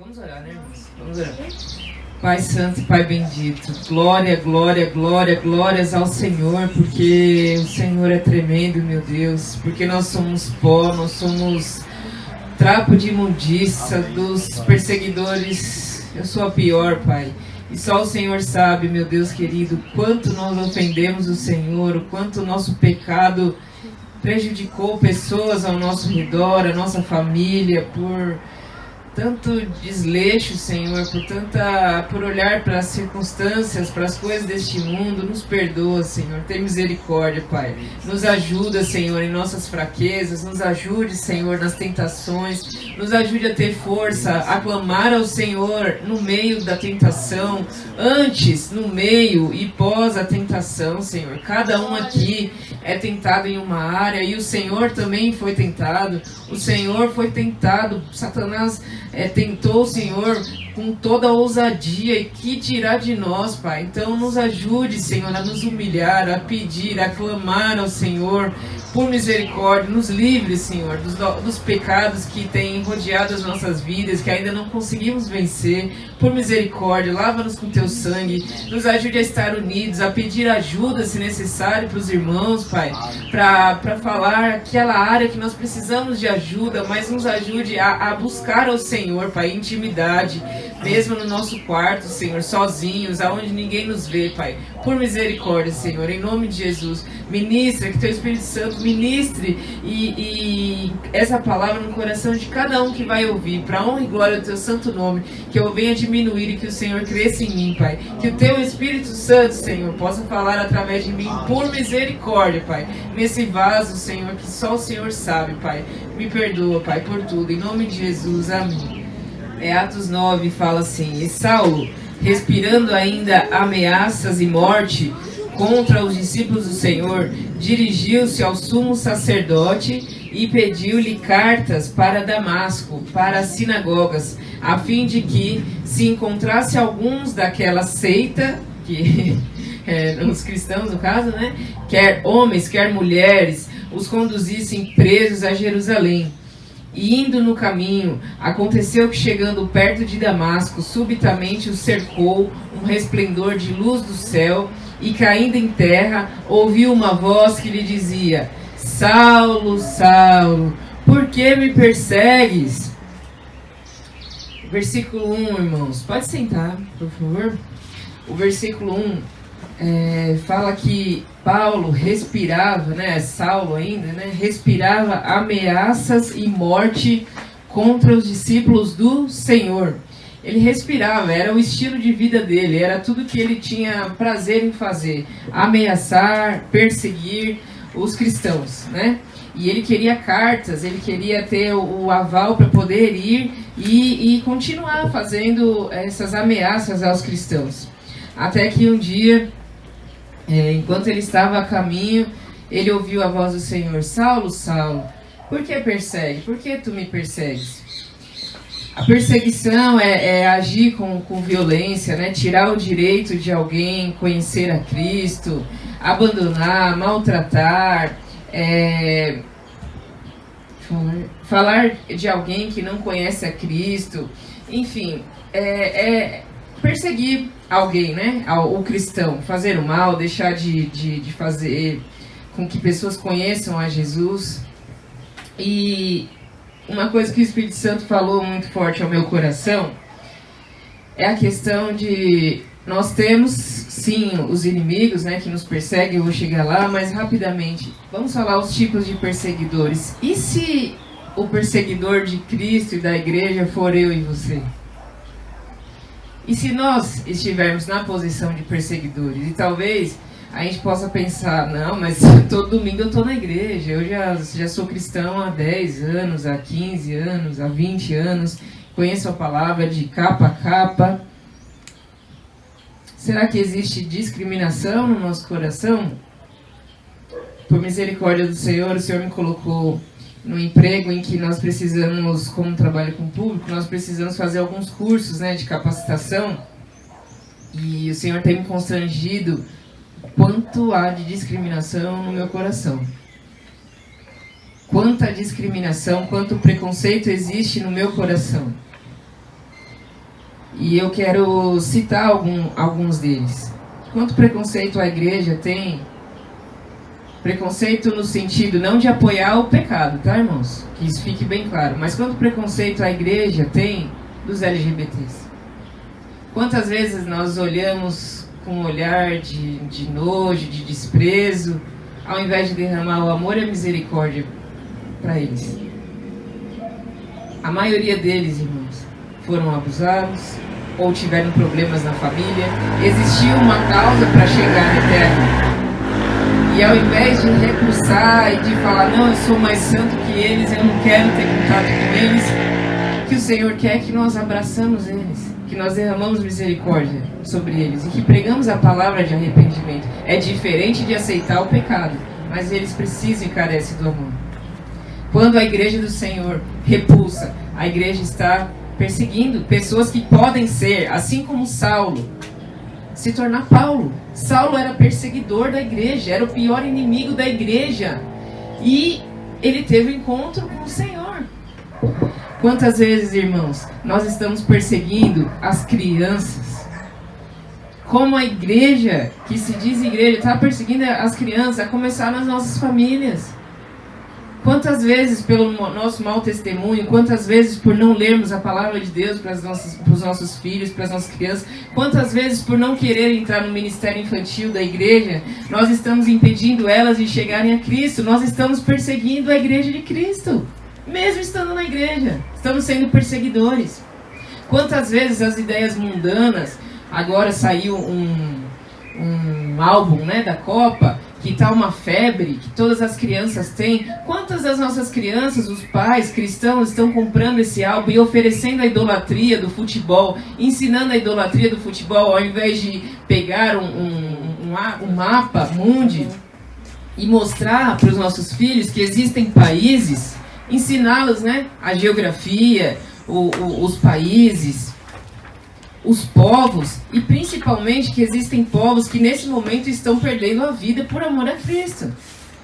Vamos orar, né, irmãos? Vamos orar. Pai Santo e Pai Bendito, glória, glória, glória, glórias ao Senhor, porque o Senhor é tremendo, meu Deus, porque nós somos pó, nós somos trapo de imundícia dos perseguidores. Eu sou a pior, Pai. E só o Senhor sabe, meu Deus querido, quanto nós ofendemos o Senhor, o quanto o nosso pecado prejudicou pessoas ao nosso redor, a nossa família, por tanto desleixo, Senhor, por olhar para as circunstâncias, para as coisas deste mundo. Nos perdoa, Senhor, tem misericórdia, Pai. Nos ajuda, Senhor, em nossas fraquezas, nos ajude, Senhor, nas tentações, nos ajude a ter força, a clamar ao Senhor no meio da tentação, antes, no meio e pós a tentação, Senhor. Cada um aqui é tentado em uma área e o Senhor também foi tentado. O Senhor foi tentado, Satanás tentou o Senhor com toda a ousadia, e que dirá de nós, Pai? Então nos ajude, Senhor, a nos humilhar, a pedir, a clamar ao Senhor por misericórdia. Nos livre, Senhor, dos pecados que têm rodeado as nossas vidas, que ainda não conseguimos vencer. Por misericórdia, lava-nos com teu sangue, nos ajude a estar unidos, a pedir ajuda, se necessário, para os irmãos, Pai, para falar aquela área que nós precisamos de ajuda, mas nos ajude a buscar ao Senhor, Pai, intimidade, mesmo no nosso quarto, Senhor, sozinhos, aonde ninguém nos vê, Pai. Por misericórdia, Senhor, em nome de Jesus, ministra, que teu Espírito Santo ministre e essa palavra no coração de cada um que vai ouvir, para honra e glória do teu santo nome, que eu venha diminuir e que o Senhor cresça em mim, Pai. Que o teu Espírito Santo, Senhor, possa falar através de mim, por misericórdia, Pai, nesse vaso, Senhor, que só o Senhor sabe, Pai. Me perdoa, Pai, por tudo, em nome de Jesus, amém. Atos 9 fala assim: e Saulo, respirando ainda ameaças e morte contra os discípulos do Senhor, dirigiu-se ao sumo sacerdote e pediu-lhe cartas para Damasco, para as sinagogas, a fim de que, se encontrasse alguns daquela seita, que os cristãos no caso, né, quer homens, quer mulheres, os conduzissem presos a Jerusalém. E indo no caminho, aconteceu que, chegando perto de Damasco, subitamente o cercou um resplendor de luz do céu, e caindo em terra, ouviu uma voz que lhe dizia: Saulo, Saulo, por que me persegues? Versículo 1, irmãos, pode sentar, por favor. O versículo 1 fala que Paulo respirava, Saulo ainda, respirava ameaças e morte contra os discípulos do Senhor. Ele respirava, era o estilo de vida dele, era tudo que ele tinha prazer em fazer: ameaçar, perseguir os cristãos, E ele queria cartas, ele queria ter o aval para poder ir e continuar fazendo essas ameaças aos cristãos. Até que um dia, enquanto ele estava a caminho, ele ouviu a voz do Senhor: Saulo, Saulo, por que persegue? Por que tu me persegues? A perseguição é agir com violência, tirar o direito de alguém conhecer a Cristo, abandonar, maltratar, falar de alguém que não conhece a Cristo, enfim, perseguir alguém, o cristão, fazer o mal, deixar de fazer com que pessoas conheçam a Jesus. E uma coisa que o Espírito Santo falou muito forte ao meu coração é a questão de nós temos, sim, os inimigos, que nos perseguem. Eu vou chegar lá, mas rapidamente, vamos falar os tipos de perseguidores. E se o perseguidor de Cristo e da igreja for eu e você? E se nós estivermos na posição de perseguidores? E talvez a gente possa pensar: não, mas todo domingo eu estou na igreja, eu já sou cristão há 10 anos, há 15 anos, há 20 anos, conheço a palavra de capa a capa. Será que existe discriminação no nosso coração? Por misericórdia do Senhor, o Senhor me colocou no emprego em que nós precisamos, como trabalho com o público, nós precisamos fazer alguns cursos, de capacitação. E o Senhor tem me constrangido quanto há de discriminação no meu coração. Quanta discriminação, quanto preconceito existe no meu coração. E eu quero citar alguns deles. Quanto preconceito a igreja tem? Preconceito no sentido não de apoiar o pecado, tá, irmãos? Que isso fique bem claro. Mas quanto preconceito a igreja tem dos LGBTs? Quantas vezes nós olhamos com um olhar de nojo, de desprezo, ao invés de derramar o amor e a misericórdia para eles? A maioria deles, irmãos, foram abusados ou tiveram problemas na família. Existiu uma causa para chegar até ali. E ao invés de recusar e de falar, não, eu sou mais santo que eles, eu não quero ter contato com eles, o que o Senhor quer é que nós abraçamos eles, que nós derramamos misericórdia sobre eles e que pregamos a palavra de arrependimento. É diferente de aceitar o pecado, mas eles precisam e carecem do amor. Quando a igreja do Senhor repulsa, a igreja está perseguindo pessoas que podem ser, assim como Saulo, se tornar Paulo. Saulo era perseguidor da igreja, era o pior inimigo da igreja. E ele teve um encontro com o Senhor. Quantas vezes, irmãos, nós estamos perseguindo as crianças? Como a igreja, que se diz igreja, está perseguindo as crianças, a começar nas nossas famílias. Quantas vezes pelo nosso mau testemunho, quantas vezes por não lermos a palavra de Deus para os nossos filhos, para as nossas crianças, quantas vezes por não querer entrar no ministério infantil da igreja, nós estamos impedindo elas de chegarem a Cristo, nós estamos perseguindo a igreja de Cristo, mesmo estando na igreja, estamos sendo perseguidores. Quantas vezes as ideias mundanas, agora saiu um álbum, né, da Copa, que está uma febre, que todas as crianças têm. Quantas das nossas crianças, os pais cristãos, estão comprando esse álbum e oferecendo a idolatria do futebol, ensinando a idolatria do futebol, ao invés de pegar um mapa mundi e mostrar para os nossos filhos que existem países, ensiná-los, né, a geografia, os países, os povos, e principalmente que existem povos que nesse momento estão perdendo a vida por amor a Cristo.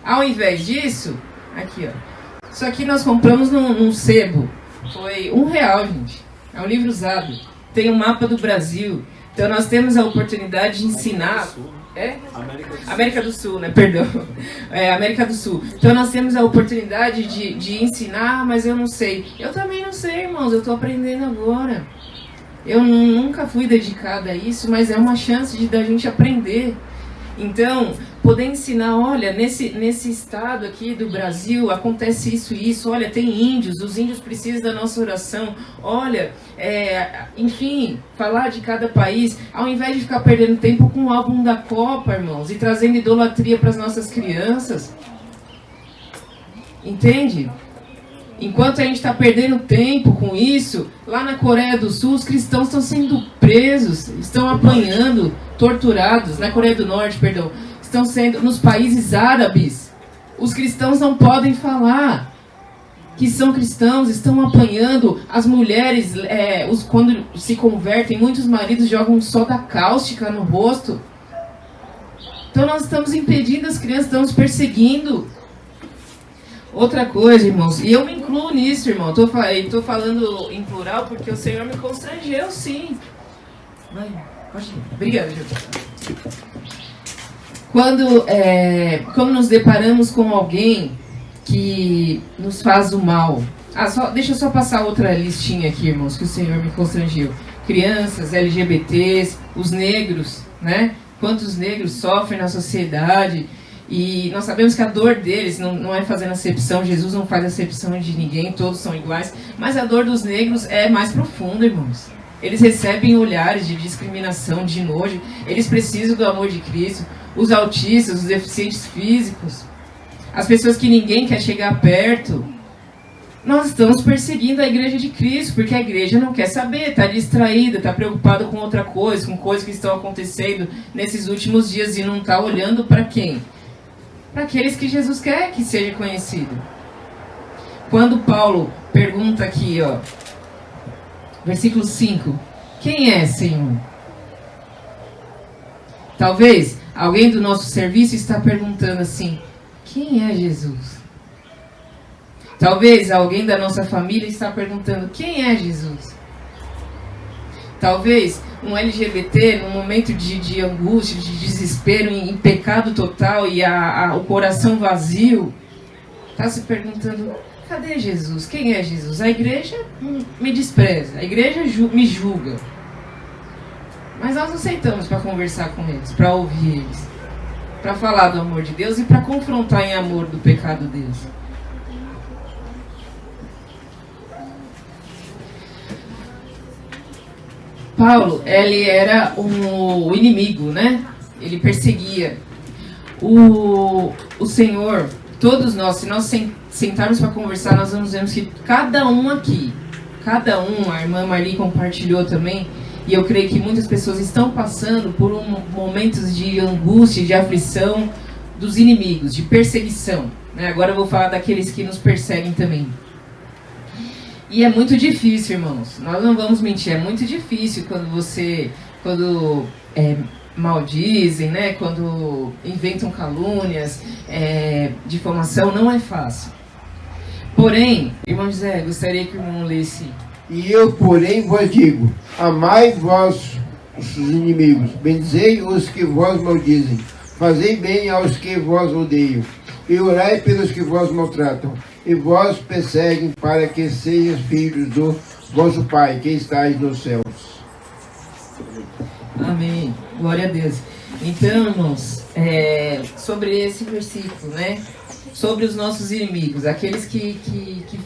Ao invés disso, aqui ó, isso aqui nós compramos num sebo, foi R$1, gente, é um livro usado, tem um mapa do Brasil, então nós temos a oportunidade de ensinar. América do Sul, né? Perdão. América do Sul. Então nós temos a oportunidade de ensinar, mas eu não sei. Eu também não sei, irmãos, eu estou aprendendo agora. Eu nunca fui dedicada a isso, mas é uma chance da gente aprender. Então, poder ensinar, olha, nesse estado aqui do Brasil, acontece isso e isso, olha, tem índios, os índios precisam da nossa oração, olha, enfim, falar de cada país, ao invés de ficar perdendo tempo com o álbum da Copa, irmãos, e trazendo idolatria para as nossas crianças. Entende? Enquanto a gente está perdendo tempo com isso, lá na Coreia do Sul, os cristãos estão sendo presos, estão apanhando, torturados, na Coreia do Norte, perdão, estão sendo, nos países árabes, os cristãos não podem falar que são cristãos, estão apanhando, as mulheres, quando se convertem, muitos maridos jogam soda cáustica no rosto. Então nós estamos impedindo as crianças, estamos perseguindo. Outra coisa, irmãos, e eu me incluo nisso, irmão. Estou falando em plural porque o Senhor me constrangeu, sim. Vai, pode ir. Obrigada, Júlio. Quando nos deparamos com alguém que nos faz o mal. Deixa eu só passar outra listinha aqui, irmãos, que o Senhor me constrangeu. Crianças, LGBTs, os negros, né? Quantos negros sofrem na sociedade. E nós sabemos que a dor deles não é fazendo acepção, Jesus não faz acepção de ninguém, todos são iguais, mas a dor dos negros é mais profunda, irmãos. Eles recebem olhares de discriminação, de nojo, eles precisam do amor de Cristo. Os autistas, os deficientes físicos, as pessoas que ninguém quer chegar perto. Nós estamos perseguindo a igreja de Cristo, porque a igreja não quer saber, está distraída, está preocupada com outra coisa, com coisas que estão acontecendo nesses últimos dias e não está olhando para quem? Para aqueles que Jesus quer que seja conhecido. Quando Paulo pergunta aqui, ó, versículo 5, quem é, Senhor? Talvez alguém do nosso serviço está perguntando assim, quem é Jesus? Talvez alguém da nossa família está perguntando, quem é Jesus? Talvez um LGBT, num momento de angústia, de desespero, em pecado total e o coração vazio, está se perguntando: cadê Jesus? Quem é Jesus? A igreja me despreza, a igreja me julga. Mas nós não sentamos para conversar com eles, para ouvir eles, para falar do amor de Deus e para confrontar em amor do pecado deles. Paulo, ele era o inimigo, né? Ele perseguia. O Senhor, todos nós, se nós sentarmos para conversar, nós vamos ver que cada um aqui, a irmã Marli compartilhou também, e eu creio que muitas pessoas estão passando por momentos de angústia, de aflição dos inimigos, de perseguição, né? Agora eu vou falar daqueles que nos perseguem também. E é muito difícil, irmãos. Nós não vamos mentir. É muito difícil quando maldizem, né? Quando inventam calúnias, difamação. Não é fácil. Porém, irmão José, gostaria que o irmão lesse. E eu, porém, vos digo: amai vossos inimigos, bendizei os que vos maldizem, fazei bem aos que vos odeiam, e orai pelos que vos maltratam e vos perseguem, para que sejam filhos do vosso Pai, que estais nos céus. Amém. Glória a Deus. Então, irmãos, sobre esse versículo, né? Sobre os nossos inimigos, aqueles que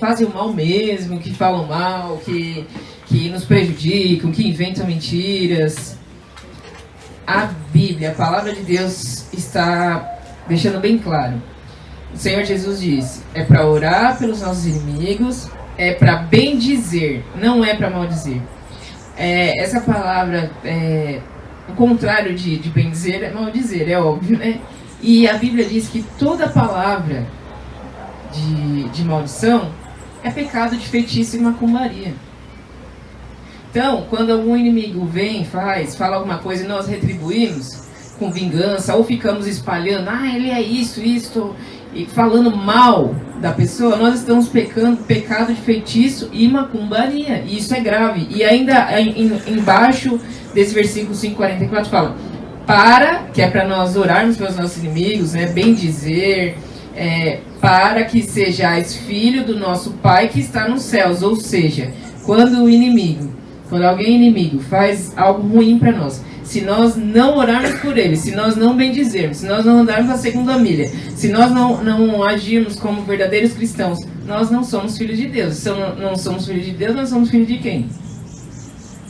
fazem o mal mesmo, que falam mal, que nos prejudicam, que inventam mentiras. A Bíblia, a palavra de Deus, está deixando bem claro. O Senhor Jesus disse: é para orar pelos nossos inimigos, é para bendizer, não é para maldizer. Essa palavra, o contrário de bendizer é maldizer, é óbvio, né? E a Bíblia diz que toda palavra de maldição é pecado de feitiço e macumbaria. Então, quando algum inimigo vem, fala alguma coisa e nós retribuímos com vingança, ou ficamos espalhando: ele é isso, e falando mal da pessoa, nós estamos pecado de feitiço e macumbaria. E isso é grave. E ainda embaixo desse versículo 5:44 fala: que é para nós orarmos pelos nossos inimigos, né? Bem dizer, para que sejais filho do nosso Pai que está nos céus. Ou seja, quando alguém inimigo faz algo ruim para nós, se nós não orarmos por ele, se nós não bendizermos, se nós não andarmos a segunda milha, se nós não agirmos como verdadeiros cristãos, nós não somos filhos de Deus. Se não somos filhos de Deus, nós somos filhos de quem?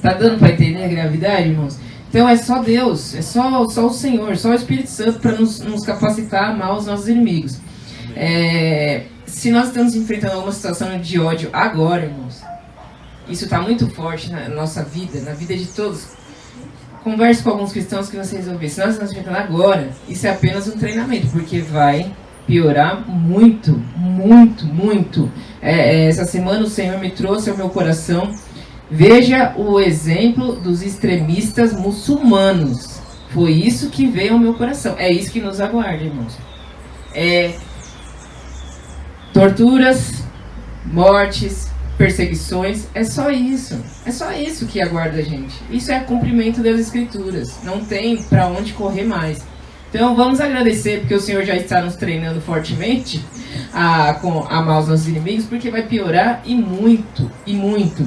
Tá dando para entender a gravidade, irmãos? Então é só Deus, é só o Senhor, só o Espírito Santo para nos capacitar a amar os nossos inimigos. Se nós estamos enfrentando alguma situação de ódio agora, irmãos, isso está muito forte na nossa vida, na vida de todos. Converse com alguns cristãos que vocês vão ver. Se nós estamos enfrentando agora, isso é apenas um treinamento, porque vai piorar muito, muito, muito. Essa semana o Senhor me trouxe ao meu coração: veja o exemplo dos extremistas muçulmanos. Foi isso que veio ao meu coração. É isso que nos aguarda, irmãos. Torturas, mortes, perseguições, é só isso que aguarda a gente. Isso é cumprimento das Escrituras, não tem para onde correr mais. Então vamos agradecer, porque o Senhor já está nos treinando fortemente a amar os nossos inimigos, porque vai piorar e muito, e muito.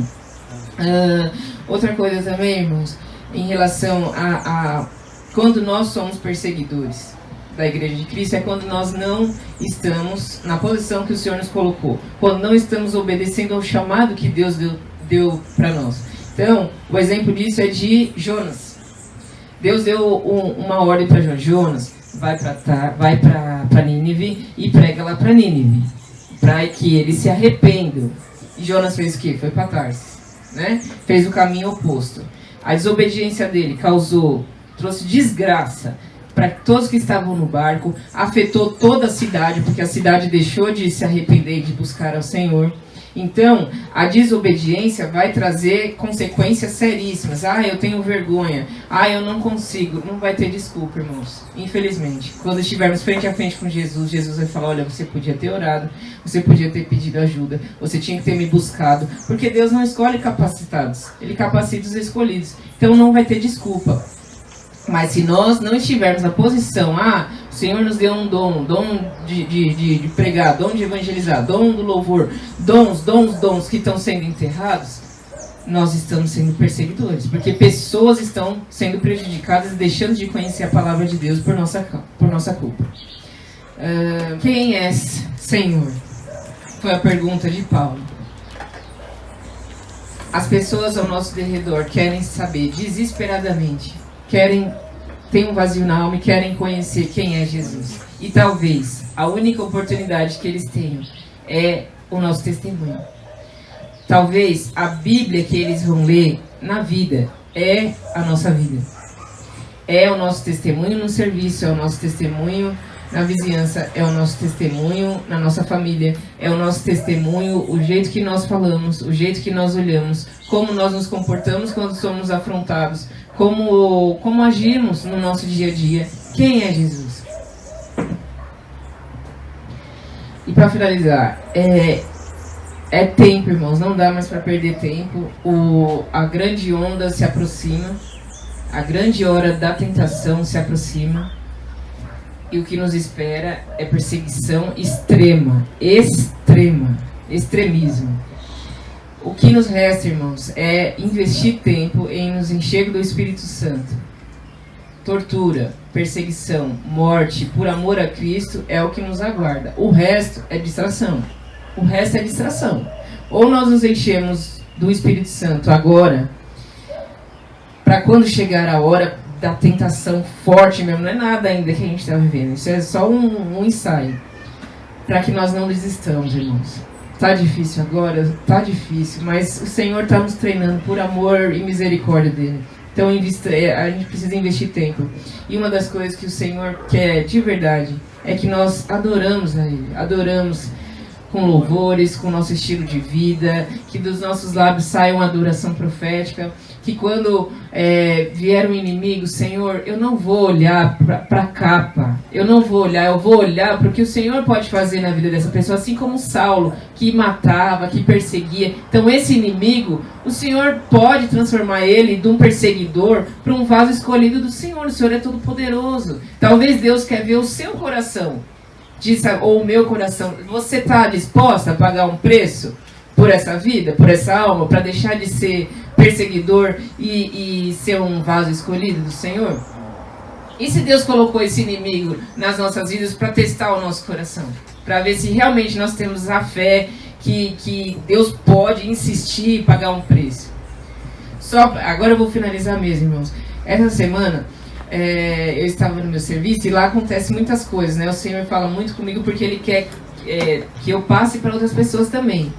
Outra coisa também, irmãos, em relação a quando nós somos perseguidores da Igreja de Cristo, é quando nós não estamos na posição que o Senhor nos colocou, quando não estamos obedecendo ao chamado que Deus deu para nós. Então, o exemplo disso é de Jonas. Deus deu uma ordem para Jonas: vai para Nínive e prega lá para Nínive, para que eles se arrependam. E Jonas fez o quê? Foi para Tarsis, né? Fez o caminho oposto. A desobediência dele trouxe desgraça para todos que estavam no barco, afetou toda a cidade, porque a cidade deixou de se arrepender e de buscar ao Senhor. Então, a desobediência vai trazer consequências seríssimas. Ah, eu tenho vergonha. Ah, eu não consigo. Não vai ter desculpa, irmãos. Infelizmente. Quando estivermos frente a frente com Jesus, Jesus vai falar, olha, você podia ter orado, você podia ter pedido ajuda, você tinha que ter me buscado. Porque Deus não escolhe capacitados. Ele capacita os escolhidos. Então, não vai ter desculpa. Mas se nós não estivermos na posição, o Senhor nos deu um dom de pregar, dom de evangelizar, dom do louvor, dons que estão sendo enterrados, nós estamos sendo perseguidores, porque pessoas estão sendo prejudicadas e deixando de conhecer a palavra de Deus por nossa culpa. Quem és, Senhor? Foi a pergunta de Paulo. As pessoas ao nosso derredor querem saber desesperadamente, têm um vazio na alma e querem conhecer quem é Jesus. E talvez a única oportunidade que eles tenham é o nosso testemunho. Talvez a Bíblia que eles vão ler na vida é a nossa vida. É o nosso testemunho no serviço, é o nosso testemunho na vizinhança, é o nosso testemunho na nossa família, é o nosso testemunho, o jeito que nós falamos, o jeito que nós olhamos, como nós nos comportamos quando somos afrontados, como agimos no nosso dia a dia. Quem é Jesus? E para finalizar, é tempo, irmãos, não dá mais para perder tempo. A grande onda se aproxima, a grande hora da tentação se aproxima. E o que nos espera é perseguição extremismo. O que nos resta, irmãos, é investir tempo em nos encher do Espírito Santo. Tortura, perseguição, morte, por amor a Cristo é o que nos aguarda. O resto é distração. Ou nós nos enchemos do Espírito Santo agora, para quando chegar a hora da tentação forte mesmo, não é nada ainda que a gente está vivendo, isso é só um ensaio, para que nós não desistamos, irmãos. Tá difícil agora? Tá difícil, mas o Senhor está nos treinando por amor e misericórdia dele. Então a gente precisa investir tempo. E uma das coisas que o Senhor quer de verdade é que nós adoramos a Ele, adoramos com louvores, com o nosso estilo de vida, que dos nossos lábios saia uma adoração profética, que quando vier um inimigo, Senhor, eu não vou olhar para a capa, eu vou olhar para o que o Senhor pode fazer na vida dessa pessoa, assim como Saulo, que matava, que perseguia. Então esse inimigo, o Senhor pode transformar ele de um perseguidor para um vaso escolhido do Senhor. O Senhor é todo poderoso. Talvez Deus quer ver o seu coração, ou o meu coração. Você está disposta a pagar um preço por essa vida, por essa alma, para deixar de ser perseguidor e ser um vaso escolhido do Senhor? E se Deus colocou esse inimigo nas nossas vidas para testar o nosso coração, para ver se realmente nós temos a fé que Deus pode insistir e pagar um preço? Agora eu vou finalizar mesmo, irmãos. Essa semana eu estava no meu serviço e lá acontece muitas coisas, né? O Senhor fala muito comigo porque Ele quer que eu passe para outras pessoas também,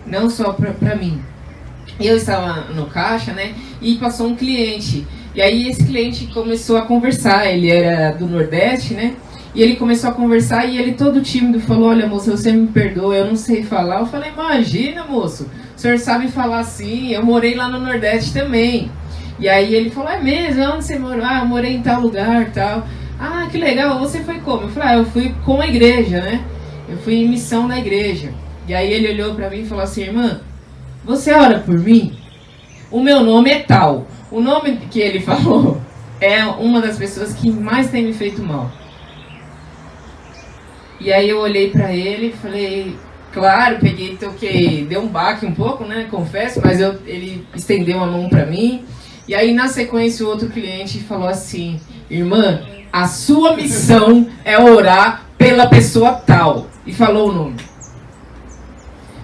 não só para mim. Eu estava no caixa, né? E passou um cliente. E aí esse cliente começou a conversar. Ele era do Nordeste, né? E ele começou a conversar e ele todo tímido falou: olha, moça, você me perdoa, eu não sei falar. Eu falei: imagina, moço, o senhor sabe falar sim, eu morei lá no Nordeste também. E aí ele falou: é mesmo? Onde você morou? Ah, eu morei em tal lugar, tal. Ah, que legal, você foi como? Eu falei: eu fui com a igreja, né? Eu fui em missão na igreja. E aí ele olhou pra mim e falou assim: irmã, você ora por mim? O meu nome é tal. O nome que ele falou é uma das pessoas que mais tem me feito mal. E aí eu olhei pra ele e falei, claro, peguei, toquei, deu um baque um pouco, né, confesso, mas ele estendeu a mão pra mim. E aí na sequência o outro cliente falou assim: irmã, a sua missão é orar pela pessoa tal. E falou o nome.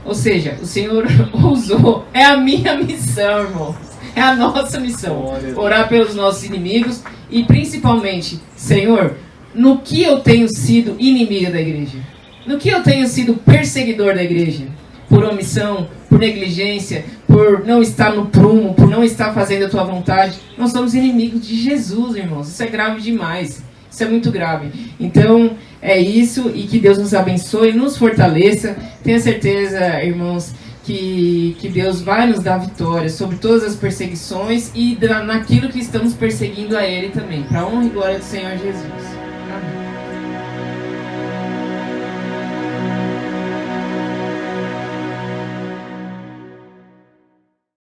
Ou seja, o Senhor usou, é a minha missão, irmão. É a nossa missão. Orar pelos nossos inimigos e principalmente, Senhor, no que eu tenho sido inimiga da igreja? No que eu tenho sido perseguidor da igreja? Por omissão, por negligência, por não estar no prumo, por não estar fazendo a tua vontade. Nós somos inimigos de Jesus, irmãos. Isso é grave demais. Isso é muito grave. Então, é isso, e que Deus nos abençoe, nos fortaleça. Tenha certeza, irmãos, que Deus vai nos dar vitória sobre todas as perseguições e naquilo que estamos perseguindo a Ele também, para a honra e glória do Senhor Jesus.